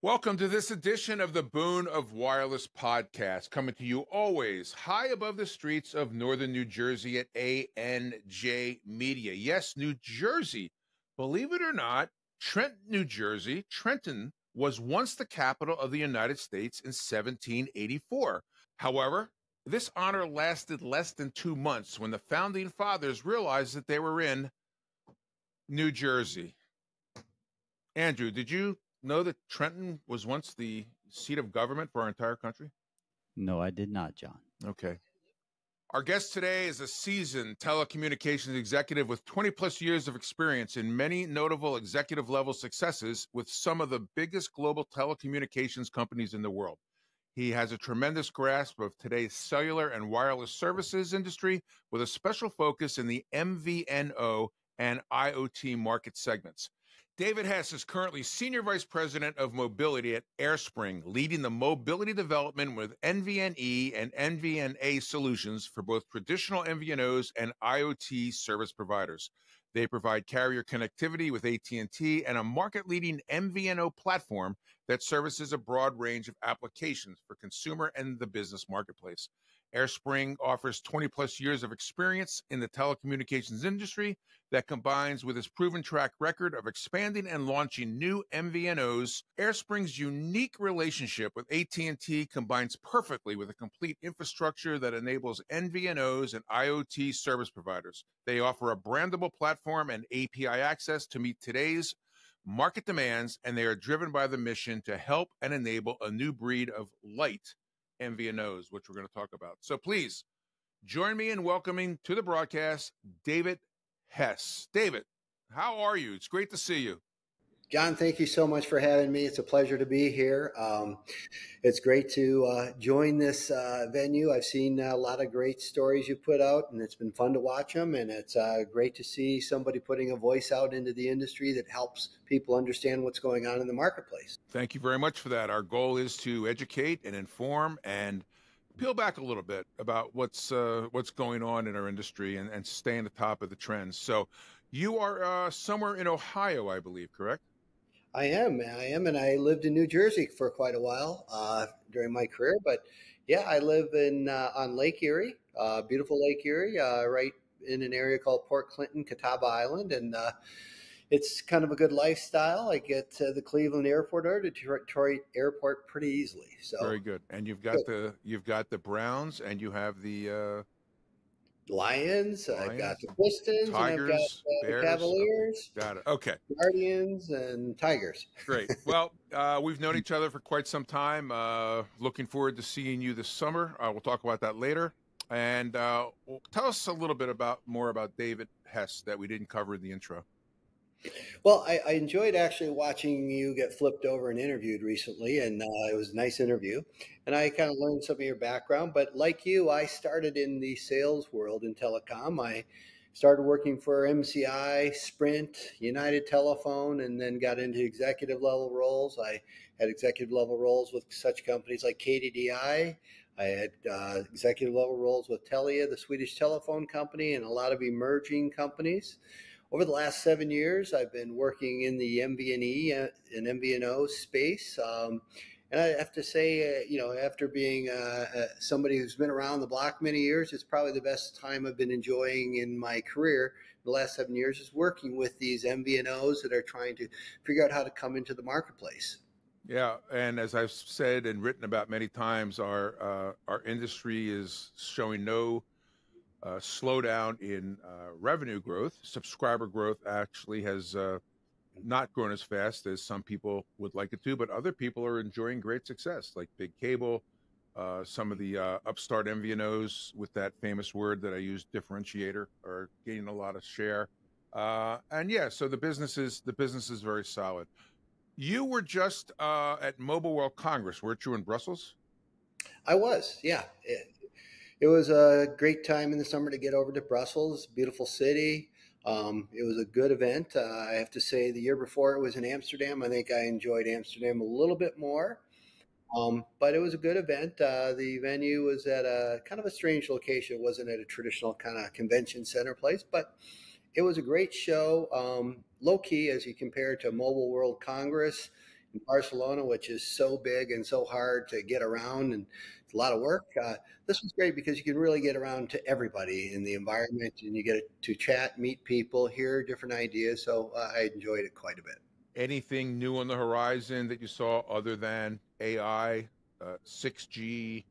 Welcome to this edition of the Boon of Wireless podcast, coming to you always high above the streets of northern New Jersey at ANJ Media. Yes, New Jersey. Believe it or not, Trenton, New Jersey, Trenton was once the capital of the United States in 1784. However, this honor lasted less than 2 months when the founding fathers realized that they were in New Jersey. Andrew, did you know that Trenton was once the seat of government for our entire country? No, I did not, John. Okay. Our guest today is a seasoned telecommunications executive with 20 plus years of experience in many notable executive level successes with some of the biggest global telecommunications companies in the world. He has a tremendous grasp of today's cellular and wireless services industry with a special focus in the MVNO and IoT market segments. David Hess is currently Senior Vice President of Mobility at AireSpring, leading the mobility development with NVNE and NVNA solutions for both traditional MVNOs and IoT service providers. They provide carrier connectivity with AT&T and a market-leading MVNO platform that services a broad range of applications for consumer and the business marketplace. AireSpring offers 20 plus years of experience in the telecommunications industry that combines with its proven track record of expanding and launching new MVNOs. AireSpring's unique relationship with AT&T combines perfectly with a complete infrastructure that enables MVNOs and IoT service providers. They offer a brandable platform and API access to meet today's market demands, and they are driven by the mission to help and enable a new breed of light MVNOs, which we're going to talk about. So please join me in welcoming to the broadcast David Hess. David, how are you? It's great to see you. John, thank you so much for having me. It's a pleasure to be here. It's great to join this venue. I've seen a lot of great stories you put out, and it's been fun to watch them. And it's great to see somebody putting a voice out into the industry that helps people understand what's going on in the marketplace. Thank you very much for that. Our goal is to educate and inform and peel back a little bit about what's going on in our industry and stay on the top of the trends. So you are somewhere in Ohio, I believe, correct? I am, and I lived in New Jersey for quite a while during my career. But yeah, I live in on Lake Erie, beautiful Lake Erie, right in an area called Port Clinton, Catawba Island, and it's kind of a good lifestyle. I get to the Cleveland Airport or Detroit Airport pretty easily. So very good. And you've got the Browns, and you have the Lions, I've got the Pistons, Tigers, and I've got Bears, the Cavaliers. Got it. Okay. Guardians and Tigers. Great. Well, we've known each other for quite some time. Looking forward to seeing you this summer. We'll talk about that later. And tell us a little bit more about David Hess that we didn't cover in the intro. Well, I enjoyed actually watching you get flipped over and interviewed recently, and it was a nice interview. And I kind of learned some of your background. But like you, I started in the sales world in telecom. I started working for MCI, Sprint, United Telephone, and then got into executive level roles. I had executive level roles with such companies like KDDI. I had executive level roles with Telia, the Swedish telephone company, and a lot of emerging companies. Over the last 7 years, I've been working in the MVNE and MVNO space. And I have to say, after being somebody who's been around the block many years, it's probably the best time I've been enjoying in my career the last 7 years is working with these MVNOs that are trying to figure out how to come into the marketplace. Yeah, and as I've said and written about many times, our industry is showing no slowdown in revenue growth. Subscriber growth actually has not grown as fast as some people would like it to, but other people are enjoying great success, like big cable, some of the upstart MVNOs with that famous word that I use, differentiator, are gaining a lot of share. And yeah, so the business is very solid. You were just at Mobile World Congress, weren't you, in Brussels? I was, yeah. It was a great time in the summer to get over to Brussels, beautiful city. It was a good event. I have to say the year before it was in Amsterdam. I think I enjoyed Amsterdam a little bit more. But it was a good event. The venue was at a kind of a strange location. It wasn't at a traditional kind of convention center place, but it was a great show. Low key as you compare it to Mobile World Congress. in Barcelona, which is so big and so hard to get around, and it's a lot of work. This was great because you can really get around to everybody in the environment, and you get to chat, meet people, hear different ideas. So I enjoyed it quite a bit. Anything new on the horizon that you saw other than AI, 6G?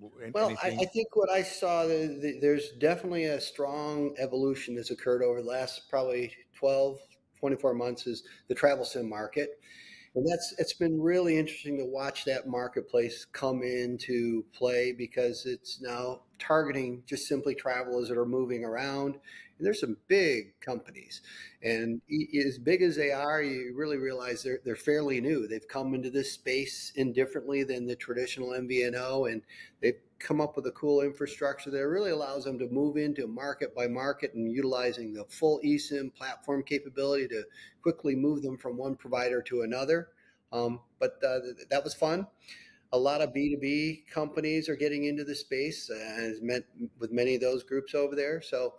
Well, Anything? I think what I saw, there's definitely a strong evolution that's occurred over the last probably 12, 24 months is the travel sim market. And it's been really interesting to watch that marketplace come into play because it's now targeting just simply travelers that are moving around. And there's some big companies. And as big as they are, you really realize they're fairly new. They've come into this space indifferently than the traditional MVNO, and they've come up with a cool infrastructure that really allows them to move into market by market and utilizing the full eSIM platform capability to quickly move them from one provider to another. But that was fun. A lot of B2B companies are getting into the space, and I've met with many of those groups over there. So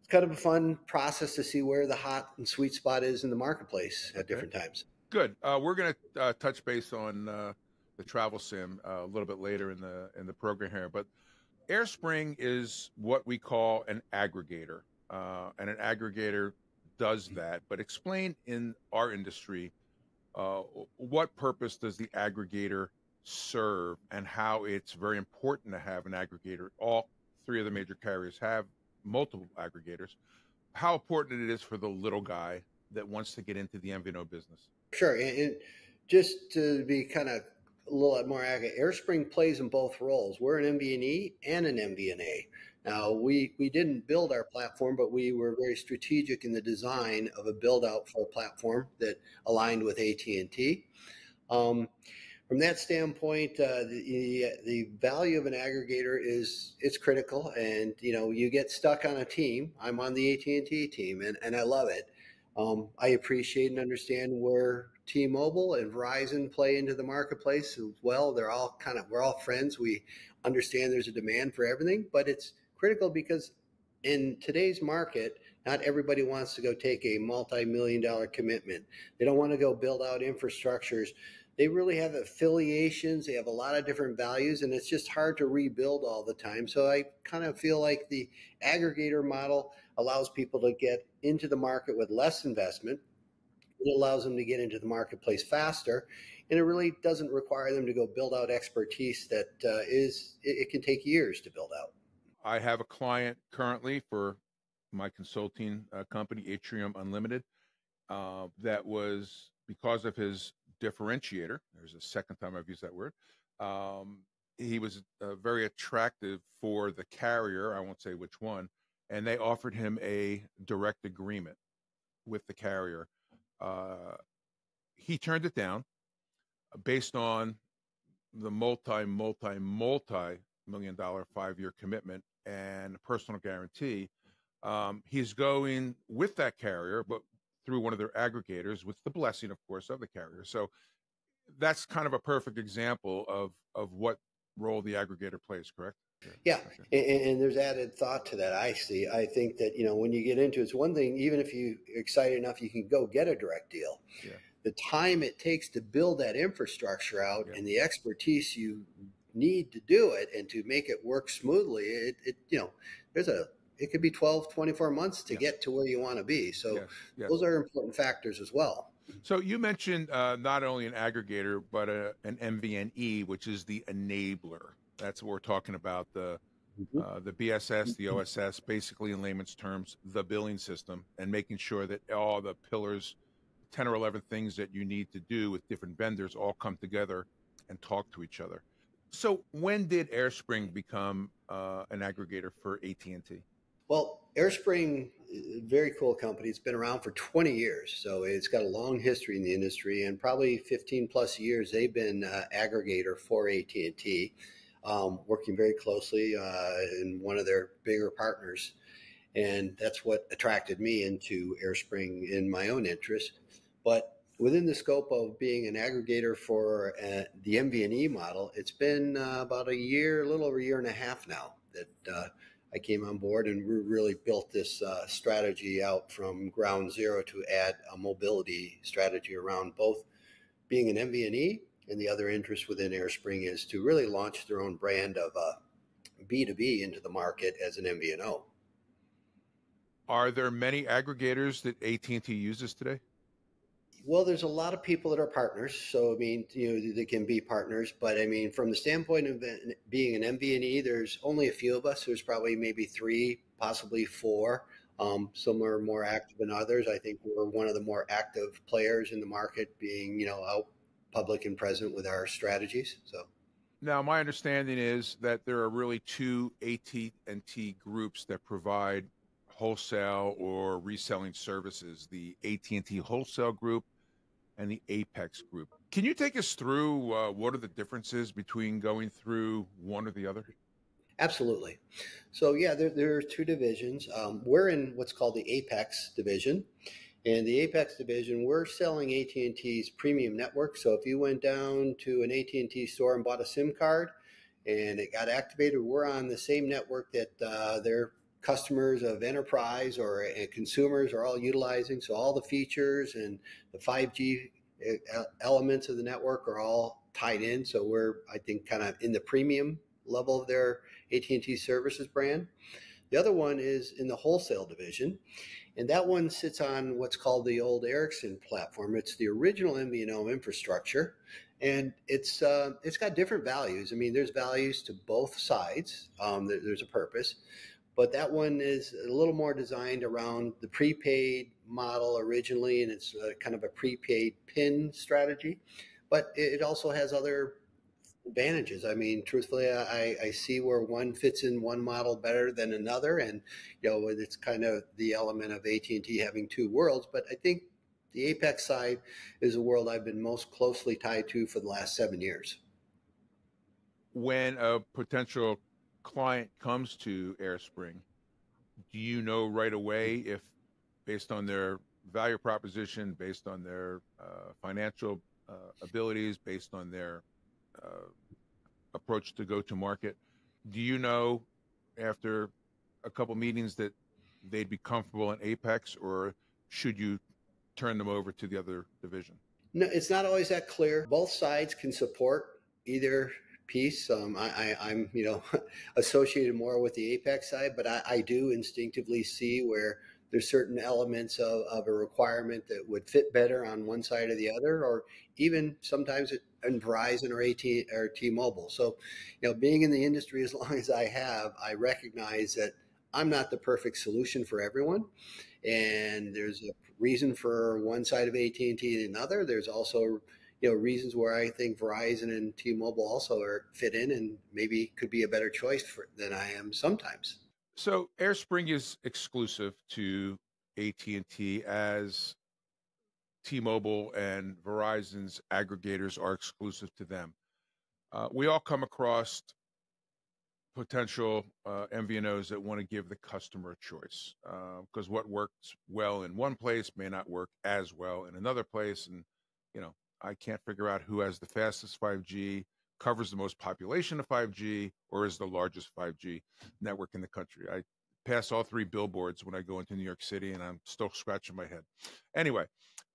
it's kind of a fun process to see where the hot and sweet spot is in the marketplace at different times. Good. We're going to touch base on the travel sim a little bit later in the program here, but AireSpring is what we call an aggregator, and an aggregator does that. But explain in our industry, what purpose does the aggregator serve and how it's very important to have an aggregator. All three of the major carriers have multiple aggregators. How important it is for the little guy that wants to get into the MVNO business. Sure. And just to be kind of a little more accurate, AireSpring plays in both roles. We're an MVNE and an MVNA. Now, we didn't build our platform, but we were very strategic in the design of a build out for a platform that aligned with AT&T. From that standpoint, the value of an aggregator it's critical, and you get stuck on a team. I'm on the AT&T team, and I love it. I appreciate and understand where T-Mobile and Verizon play into the marketplace as well. We're all friends. We understand there's a demand for everything, but it's critical because in today's market, not everybody wants to go take a multi-million-dollar commitment. They don't want to go build out infrastructures. They really have affiliations. They have a lot of different values, and it's just hard to rebuild all the time. So I kind of feel like the aggregator model allows people to get into the market with less investment. It allows them to get into the marketplace faster, and it really doesn't require them to go build out expertise that it can take years to build out. I have a client currently for my consulting company, Atrium Unlimited, that was because of his differentiator. There's a second time I've used that word. He was very attractive for the carrier. I won't say which one. And they offered him a direct agreement with the carrier. He turned it down based on the multi-million-dollar 5-year commitment and personal guarantee. He's going with that carrier, but through one of their aggregators with the blessing, of course, of the carrier. So that's kind of a perfect example of what role the aggregator plays, correct? Yeah, and there's added thought to that. I think that, when you get into it's one thing, even if you're excited enough, you can go get a direct deal. Yeah. The time it takes to build that infrastructure out and the expertise you need to do it and to make it work smoothly, it could be 12, 24 months to get to where you want to be. So those are important factors as well. So you mentioned not only an aggregator, but an MVNE, which is the enabler. That's what we're talking about, the BSS, the OSS, basically in layman's terms, the billing system, and making sure that all the pillars, 10 or 11 things that you need to do with different vendors all come together and talk to each other. So when did AireSpring become an aggregator for AT&T? Well, AireSpring, very cool company. It's been around for 20 years, so it's got a long history in the industry, and probably 15 plus years they've been aggregator for AT&T, working very closely in one of their bigger partners. And that's what attracted me into AireSpring in my own interest. But within the scope of being an aggregator for the MVNE model, it's been about a little over a year and a half now that I came on board, and we really built this strategy out from ground zero to add a mobility strategy around both being an MVNE, and the other interest within AireSpring is to really launch their own brand of B2B into the market as an MVNO. Are there many aggregators that AT&T uses today? Well, there's a lot of people that are partners. So, I mean, they can be partners. But, I mean, from the standpoint of being an MVNE, there's only a few of us. There's probably maybe 3, possibly 4. Some are more active than others. I think we're one of the more active players in the market, being, out public and present with our strategies. So. Now, my understanding is that there are really 2 AT&T groups that provide wholesale or reselling services, the AT&T Wholesale Group and the Apex Group. Can you take us through what are the differences between going through one or the other? Absolutely. So, yeah, there are 2 divisions. We're in what's called the Apex division. And the Apex division, we're selling AT&T's premium network. So if you went down to an AT&T store and bought a SIM card and it got activated, we're on the same network that their customers of enterprise or consumers are all utilizing. So all the features and the 5G elements of the network are all tied in. So we're, I think, kind of in the premium level of their AT&T services brand. The other one is in the wholesale division. And that one sits on what's called the old Ericsson platform. It's the original MVNO infrastructure, and it's got different values. I mean, there's values to both sides. There's a purpose, but that one is a little more designed around the prepaid model originally, and it's kind of a prepaid PIN strategy. But it also has other advantages. I mean, truthfully, I see where one fits in one model better than another, and it's kind of the element of AT&T having 2 worlds. But I think the Apex side is a world I've been most closely tied to for the last 7 years. When a potential client comes to AireSpring, do you know right away if, based on their value proposition, based on their financial abilities, based on their approach to go to market, do you know after a couple meetings that they'd be comfortable in Apex, or should you turn them over to the other division? No, it's not always that clear. Both sides can support either piece. I'm associated more with the Apex side, but I do instinctively see where there's certain elements of a requirement that would fit better on one side or the other, or even sometimes in Verizon or T-Mobile. So, being in the industry as long as I have, I recognize that I'm not the perfect solution for everyone. And there's a reason for one side of AT&T and another. There's also, reasons where I think Verizon and T-Mobile also fit in and maybe could be a better choice than I am sometimes. So AireSpring is exclusive to AT&T, as T-Mobile and Verizon's aggregators are exclusive to them. We all come across potential MVNOs that want to give the customer a choice, because what works well in one place may not work as well in another place. And, I can't figure out who has the fastest 5G, covers the most population of 5G, or is the largest 5G network in the country. I pass all 3 billboards when I go into New York City, and I'm still scratching my head. Anyway,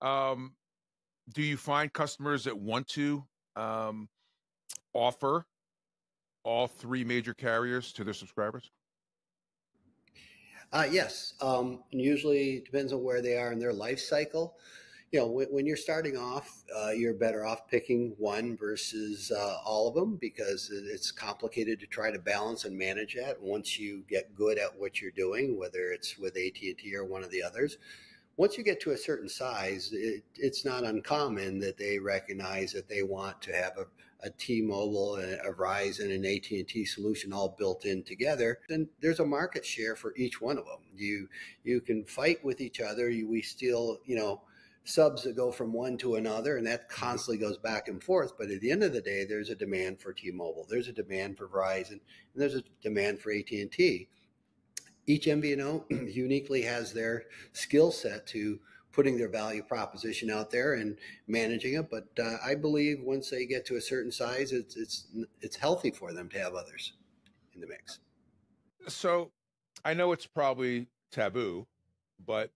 do you find customers that want to offer all 3 major carriers to their subscribers? Yes. Usually it depends on where they are in their life cycle. When you're starting off, you're better off picking one versus all of them, because it's complicated to try to balance and manage that. Once you get good at what you're doing, whether it's with AT&T or one of the others, once you get to a certain size, it's not uncommon that they recognize that they want to have a T-Mobile, a Verizon, and AT&T solution all built in together. Then there's a market share for each one of them. You can fight with each other. We still, subs that go from one to another, and that constantly goes back and forth. But at the end of the day, there's a demand for T-Mobile, there's a demand for Verizon, and there's a demand for AT&T. Each MVNO uniquely has their skill set to putting their value proposition out there and managing it. But I believe once they get to a certain size, it's healthy for them to have others in the mix. So I know it's probably taboo, but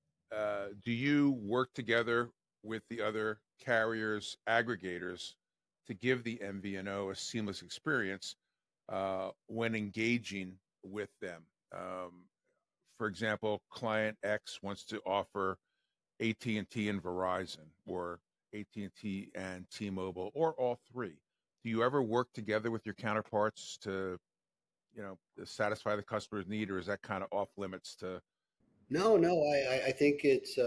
do you work together with the other carriers, aggregators, to give the MVNO a seamless experience when engaging with them? For example, client X wants to offer AT&T and Verizon, or AT&T and T-Mobile, or all three. Do you ever work together with your counterparts to, to satisfy the customer's need, or is that kind of off limits to? No, I think it's,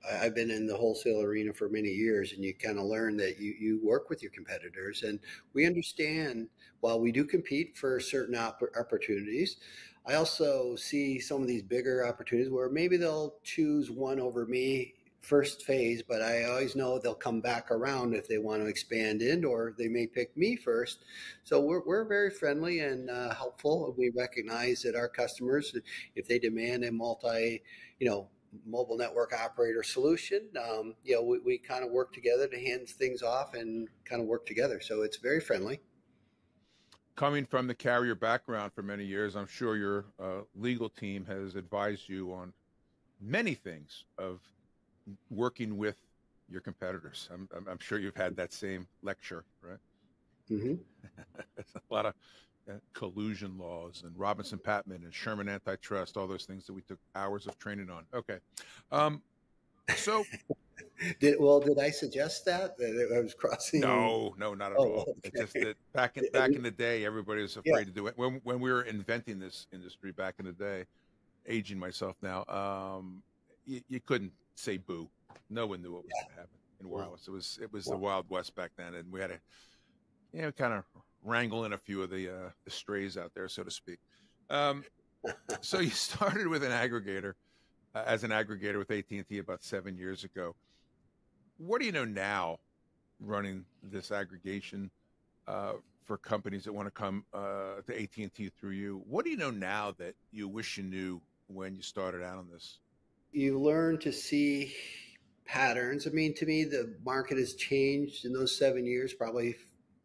I've been in the wholesale arena for many years, and you kind of learn that you work with your competitors. And we understand, while we do compete for certain opportunities, I also see some of these bigger opportunities where maybe they'll choose one over me first phase, but I always know they'll come back around if they want to expand in, or they may pick me first. So we're very friendly and helpful. We recognize that our customers, if they demand a mobile network operator solution, we kind of work together to hand things off and kind of work together. So it's very friendly. Coming from the carrier background for many years, I'm sure your legal team has advised you on many things of working with your competitors. I'm sure you've had that same lecture, right? Mm-hmm. A lot of collusion laws and Robinson-Patman and Sherman antitrust, all those things that we took hours of training on. Okay. So Did I suggest that I was crossing? No, not at all. Okay. It's just that back in the day, everybody was afraid to do it. When we were inventing this industry back in the day, aging myself now, you couldn't say boo. No one knew what was going to happen in wireless. It was the Wild West back then, and we had to, kind of wrangle in a few of the strays out there, so to speak. So you started with an aggregator, as an aggregator with AT&T about 7 years ago. What do you know now, running this aggregation for companies that want to come to AT&T through you? What do you know now that you wish you knew when you started out on this? You learn to see patterns. I mean, to me, the market has changed in those 7 years, probably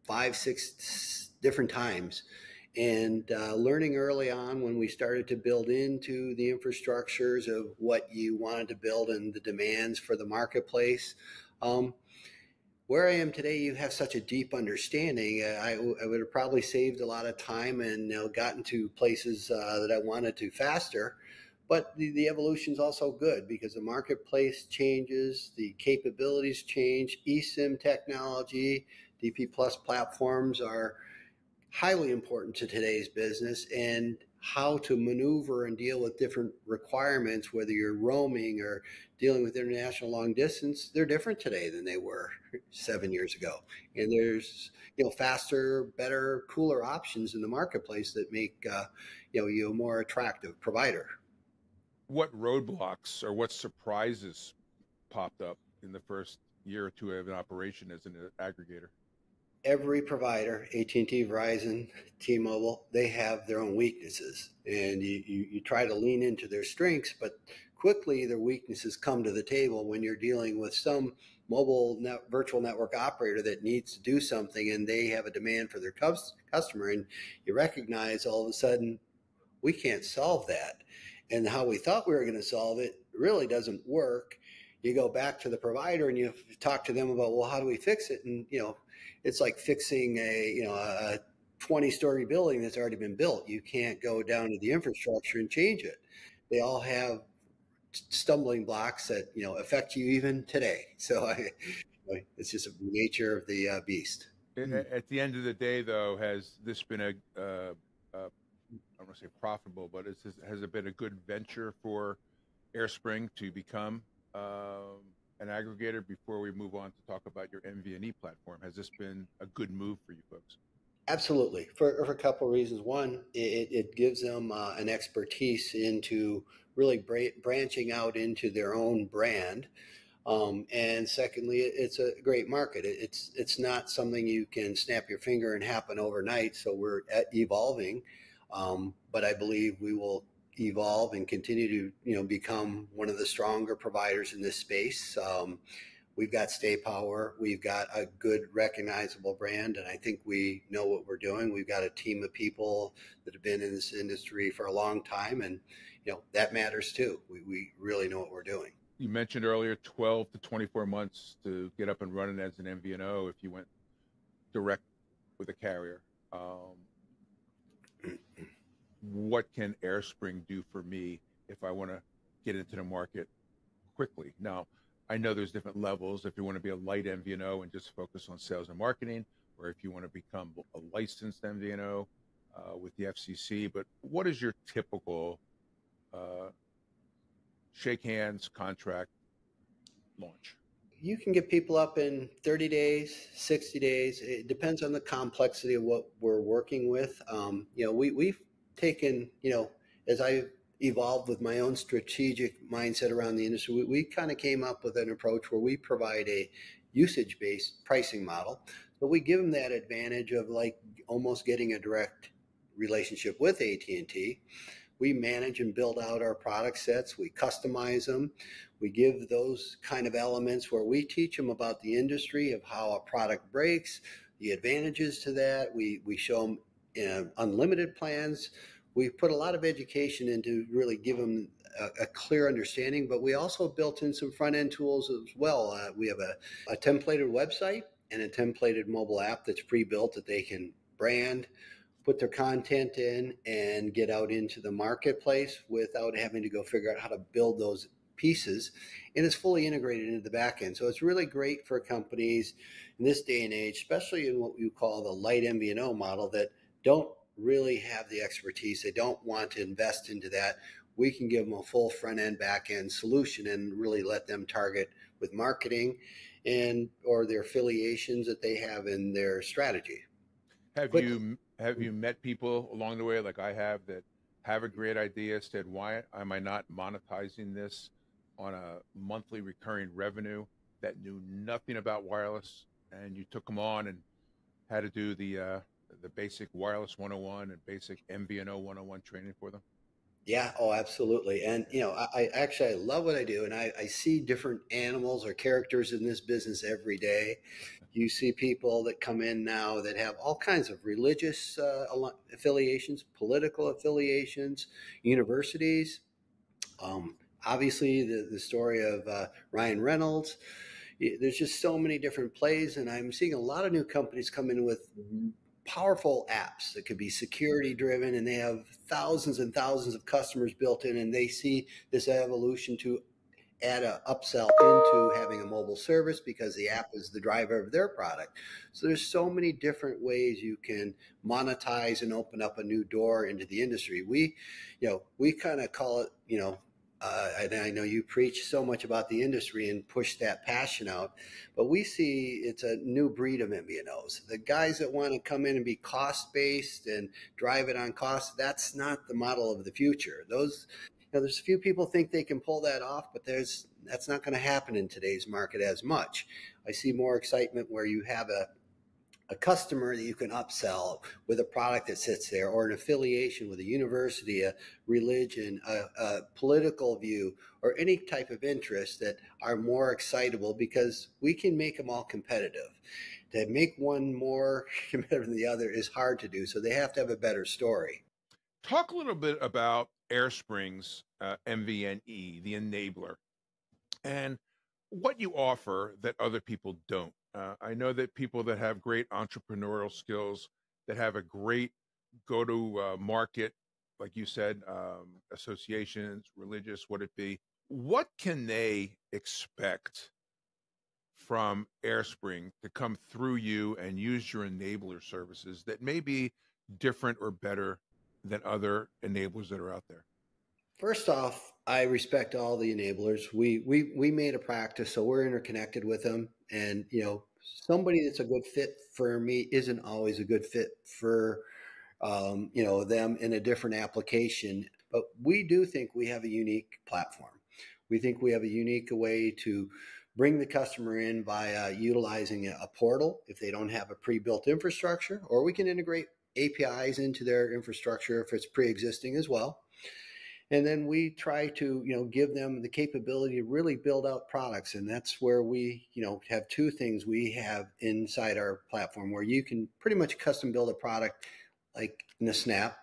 5, 6 different times. And learning early on, when we started to build into the infrastructures of what you wanted to build and the demands for the marketplace. Where I am today, you have such a deep understanding. I would have probably saved a lot of time and gotten to places that I wanted to faster. But the evolution is also good because the marketplace changes, the capabilities change, eSIM technology, DP Plus platforms are highly important to today's business, and how to maneuver and deal with different requirements, whether you're roaming or dealing with international long distance, they're different today than they were 7 years ago. And there's faster, better, cooler options in the marketplace that make you a more attractive provider. What roadblocks or what surprises popped up in the first year or two of an operation as an aggregator? Every provider, AT&T, Verizon, T-Mobile, they have their own weaknesses, and you try to lean into their strengths, but quickly their weaknesses come to the table when you're dealing with some virtual network operator that needs to do something, and they have a demand for their customer, and you recognize all of a sudden we can't solve that, and how we thought we were going to solve it really doesn't work. You go back to the provider and you talk to them about, well, how do we fix it? And it's like fixing a 20-story building that's already been built. You can't go down to the infrastructure and change it. They all have stumbling blocks that affect you even today. So it's just the nature of the beast. At the end of the day, though, has this been I don't want to say profitable, but has it been a good venture for AireSpring to become an aggregator? Before we move on to talk about your MVNE platform, has this been a good move for you folks? Absolutely, for a couple of reasons. One, it gives them an expertise into really branching out into their own brand. And secondly, it's a great market. It's not something you can snap your finger and happen overnight. So we're evolving, but I believe we will evolve and continue to become one of the stronger providers in this space. We've got stay power. We've got a good recognizable brand. And I think we know what we're doing. We've got a team of people that have been in this industry for a long time. And, that matters too. We really know what we're doing. You mentioned earlier 12 to 24 months to get up and running as an MVNO if you went direct with a carrier. What can AireSpring do for me if I want to get into the market quickly? Now, I know there's different levels. If you want to be a light MVNO and just focus on sales and marketing, or if you want to become a licensed MVNO with the FCC. But what is your typical shake hands contract launch? You can get people up in 30 days, 60 days. It depends on the complexity of what we're working with. We've taken, as I evolved with my own strategic mindset around the industry, we kind of came up with an approach where we provide a usage-based pricing model. But we give them that advantage of like almost getting a direct relationship with AT&T. We manage and build out our product sets. We customize them. We give those kind of elements where we teach them about the industry, of how a product breaks, the advantages to that. We show them unlimited plans. We put a lot of education into really give them a clear understanding, but we also built in some front-end tools as well. We have a templated website and a templated mobile app that's pre-built that they can brand, put their content in, and get out into the marketplace without having to go figure out how to build those pieces. And it's fully integrated into the back end. So it's really great for companies in this day and age, especially in what you call the light MVNO model, that don't really have the expertise. They don't want to invest into that. We can give them a full front end, back end solution and really let them target with marketing and or their affiliations that they have in their strategy. Have you met people along the way, like I have, that have a great idea, said, why am I not monetizing this on a monthly recurring revenue, that knew nothing about wireless, and you took them on and had to do the basic wireless 101 and basic MVNO 101 training for them? Yeah, oh, absolutely. And, I love what I do. And I see different animals or characters in this business every day. You see people that come in now that have all kinds of religious affiliations, political affiliations, universities. Obviously, the story of Ryan Reynolds. There's just so many different plays. And I'm seeing a lot of new companies come in with powerful apps that could be security driven, and they have thousands and thousands of customers built in, and they see this evolution to add a upsell into having a mobile service because the app is the driver of their product. So there's so many different ways you can monetize and open up a new door into the industry. We kind of call it, and I know you preach so much about the industry and push that passion out, but we see it's a new breed of MVNOs. The guys that want to come in and be cost-based and drive it on cost, that's not the model of the future. There's a few people think they can pull that off, but that's not going to happen in today's market as much. I see more excitement where you have a customer that you can upsell with a product that sits there, or an affiliation with a university, a religion, a political view, or any type of interest that are more excitable, because we can make them all competitive. To make one more competitive than the other is hard to do, so they have to have a better story. Talk a little bit about AireSpring's MVNE, the enabler, and what you offer that other people don't. I know that people that have great entrepreneurial skills, that have a great go-to-market, like you said, associations, religious, what it be, what can they expect from AireSpring to come through you and use your enabler services that may be different or better than other enablers that are out there? First off, I respect all the enablers. We made a practice, so we're interconnected with them. And, somebody that's a good fit for me isn't always a good fit for, them in a different application. But we do think we have a unique platform. We think we have a unique way to bring the customer in by utilizing a portal if they don't have a pre-built infrastructure, or we can integrate APIs into their infrastructure if it's pre-existing as well. And then we try to, give them the capability to really build out products. And that's where we, have two things we have inside our platform where you can pretty much custom build a product like in a snap.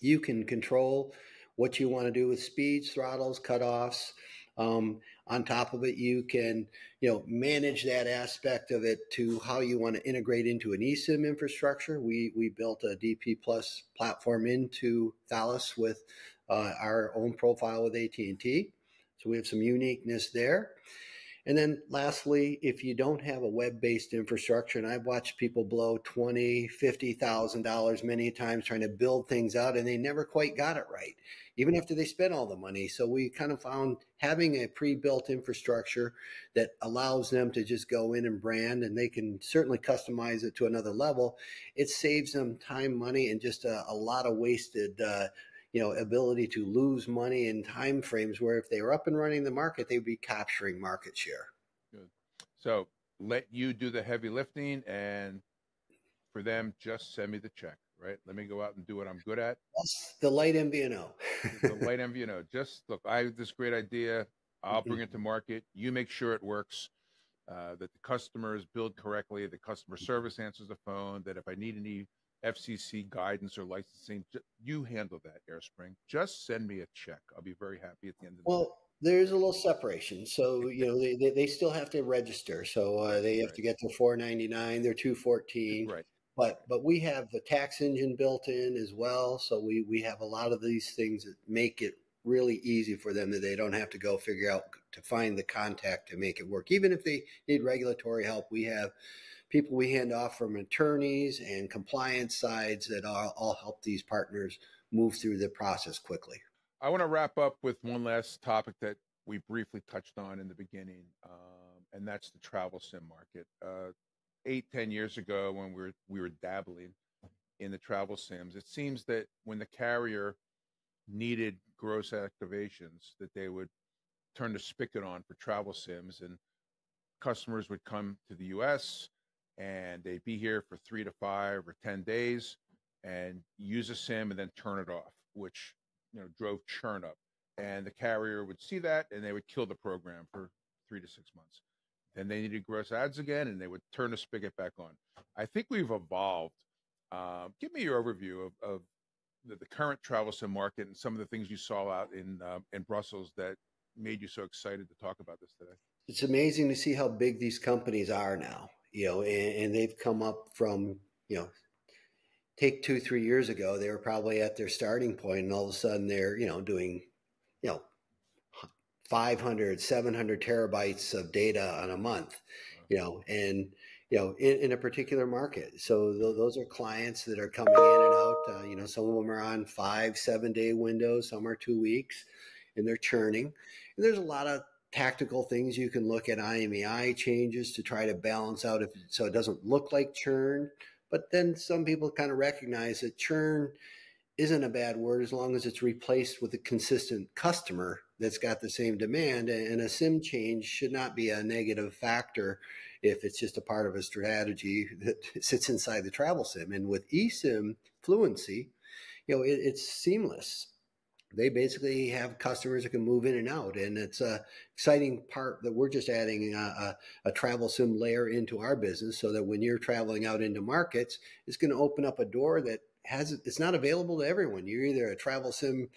You can control what you want to do with speeds, throttles, cutoffs. On top of it, you can, manage that aspect of it to how you want to integrate into an eSIM infrastructure. We built a DP Plus platform into Thales with our own profile with AT&T. So we have some uniqueness there. And then lastly, if you don't have a web-based infrastructure, and I've watched people blow $20,000, $50,000 many times trying to build things out, and they never quite got it right, even after they spent all the money. So we kind of found having a pre-built infrastructure that allows them to just go in and brand, and they can certainly customize it to another level. It saves them time, money, and just a lot of wasted ability to lose money in time frames where if they were up and running the market, they'd be capturing market share. Good. So let you do the heavy lifting, and for them, just send me the check, right? Let me go out and do what I'm good at. That's the light MVNO. The light MVNO. Just look, I have this great idea. I'll bring it to market. You make sure it works, that the customers build correctly, the customer service answers the phone, that if I need any FCC guidance or licensing, you handle that, AireSpring. Just send me a check. I'll be very happy at the end of the day. Well, there's a little separation. So, they still have to register. So they have to get to $4.99, they're $2.14. Right. But we have the tax engine built in as well. So we have a lot of these things that make it really easy for them, that they don't have to go figure out to find the contact to make it work. Even if they need regulatory help, we have people we hand off from attorneys and compliance sides that all help these partners move through the process quickly. I want to wrap up with one last topic that we briefly touched on in the beginning, and that's the travel SIM market. 8-10 years ago, when we were dabbling in the travel SIMs, it seems that when the carrier needed gross activations, that they would turn the spigot on for travel SIMs, and customers would come to the U.S. and they'd be here for 3 to 5 or 10 days and use a SIM and then turn it off, which drove churn up. And the carrier would see that and they would kill the program for 3 to 6 months. Then they needed gross adds again and they would turn the spigot back on. I think we've evolved. Give me your overview of the current travel SIM market and some of the things you saw out in Brussels that made you so excited to talk about this today. It's amazing to see how big these companies are now, and they've come up from, take 2-3 years ago, they were probably at their starting point, and all of a sudden they're, doing, 500, 700 terabytes of data on a month, and, in a particular market. So those are clients that are coming in and out. Some of them are on 5-7 day windows, some are 2 weeks, and they're churning. And there's a lot of tactical things you can look at, IMEI changes to try to balance out so it doesn't look like churn. But then some people kind of recognize that churn isn't a bad word as long as it's replaced with a consistent customer that's got the same demand. And a SIM change should not be a negative factor if it's just a part of a strategy that sits inside the travel SIM. And with eSIM fluency, it's seamless. They basically have customers that can move in and out. And it's an exciting part that we're just adding a travel SIM layer into our business so that when you're traveling out into markets, it's going to open up a door that it's not available to everyone. You're either a travel SIM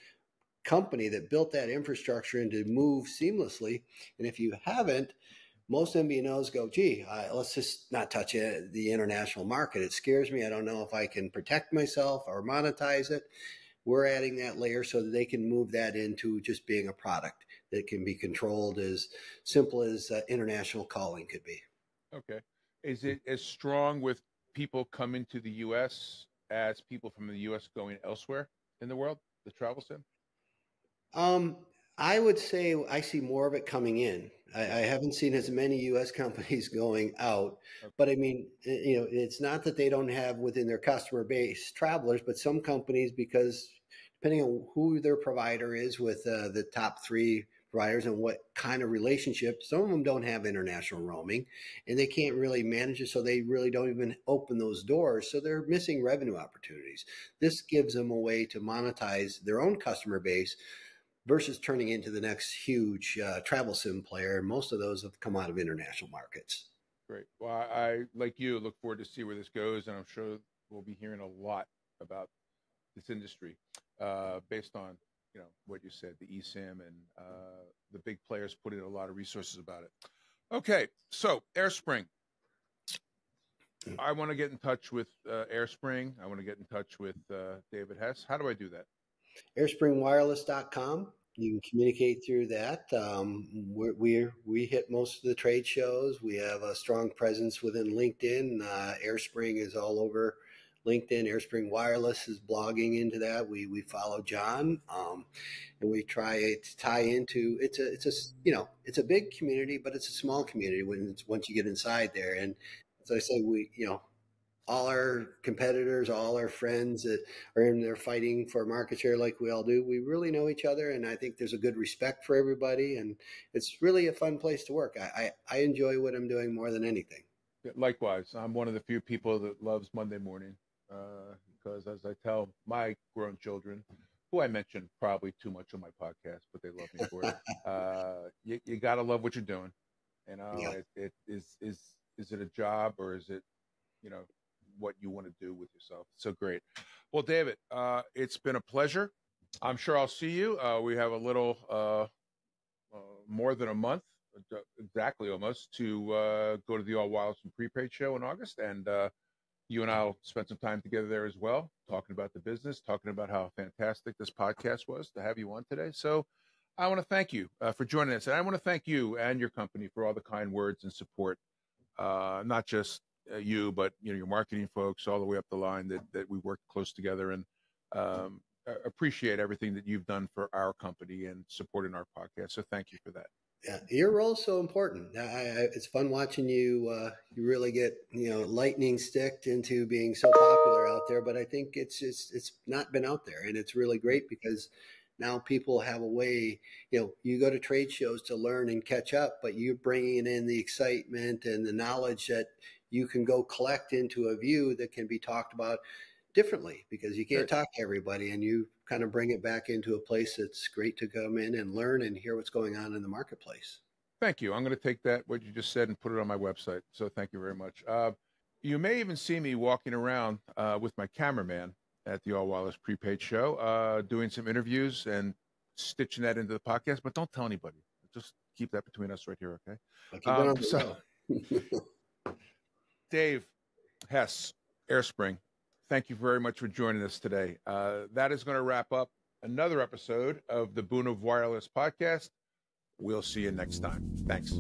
company that built that infrastructure and to move seamlessly. And if you haven't, most MVNOs go, gee, let's just not touch the international market. It scares me. I don't know if I can protect myself or monetize it. We're adding that layer so that they can move that into just being a product that can be controlled as simple as international calling could be. Okay. Is it as strong with people coming to the U.S. as people from the U.S. going elsewhere in the world, the travel SIM? I would say I see more of it coming in. I haven't seen as many U.S. companies going out, but I mean, it's not that they don't have within their customer base travelers, but some companies, because depending on who their provider is with the top 3 providers and what kind of relationship, some of them don't have international roaming and they can't really manage it. So they really don't even open those doors. So they're missing revenue opportunities. This gives them a way to monetize their own customer base versus turning into the next huge travel sim player. And most of those have come out of international markets. Great. Well, I like you, look forward to see where this goes, and I'm sure we'll be hearing a lot about this industry based on what you said, the eSIM and the big players put in a lot of resources about it. Okay, so AireSpring. I want to get in touch with AireSpring. I want to get in touch with David Hess. How do I do that? AireSpringWireless.com. You can communicate through that. We hit most of the trade shows. We have a strong presence within LinkedIn. AireSpring is all over LinkedIn. AireSpring Wireless is blogging into that. We follow Jon, and we try to tie into. It's a big community, but it's a small community once you get inside there. And as I say, all our competitors, all our friends that are in there fighting for market share like we all do, we really know each other, and I think there's a good respect for everybody, and it's really a fun place to work. I enjoy what I'm doing more than anything. Likewise, I'm one of the few people that loves Monday morning because, as I tell my grown children, who I mention probably too much on my podcast, but they love me for it, you got to love what you're doing. Is it a job or is it, what you want to do with yourself? So great. Well, David, it's been a pleasure. I'm sure I'll see you. We have a little more than a month, exactly almost, to go to the All Wireless and Prepaid show in August. And you and I'll spend some time together there as well, talking about the business, talking about how fantastic this podcast was to have you on today. So I want to thank you for joining us. And I want to thank you and your company for all the kind words and support, not just you, but your marketing folks all the way up the line that we work close together, and appreciate everything that you've done for our company and supporting our podcast. So thank you for that. Yeah, your role is so important. It's fun watching you. You really get lightning sticked into being so popular out there. But I think it's not been out there, and it's really great because now people have a way. You go to trade shows to learn and catch up, but you're bringing in the excitement and the knowledge that you can go collect into a view that can be talked about differently, because you can't talk to everybody, and you kind of bring it back into a place that's great to come in and learn and hear what's going on in the marketplace. Thank you. I'm going to take what you just said and put it on my website. So thank you very much. You may even see me walking around with my cameraman at the All Wireless Prepaid show, doing some interviews and stitching that into the podcast, but don't tell anybody. Just keep that between us right here, okay? I'll keep it on the Dave Hess, AireSpring, thank you very much for joining us today. That is going to wrap up another episode of the Boon of Wireless podcast. We'll see you next time. Thanks.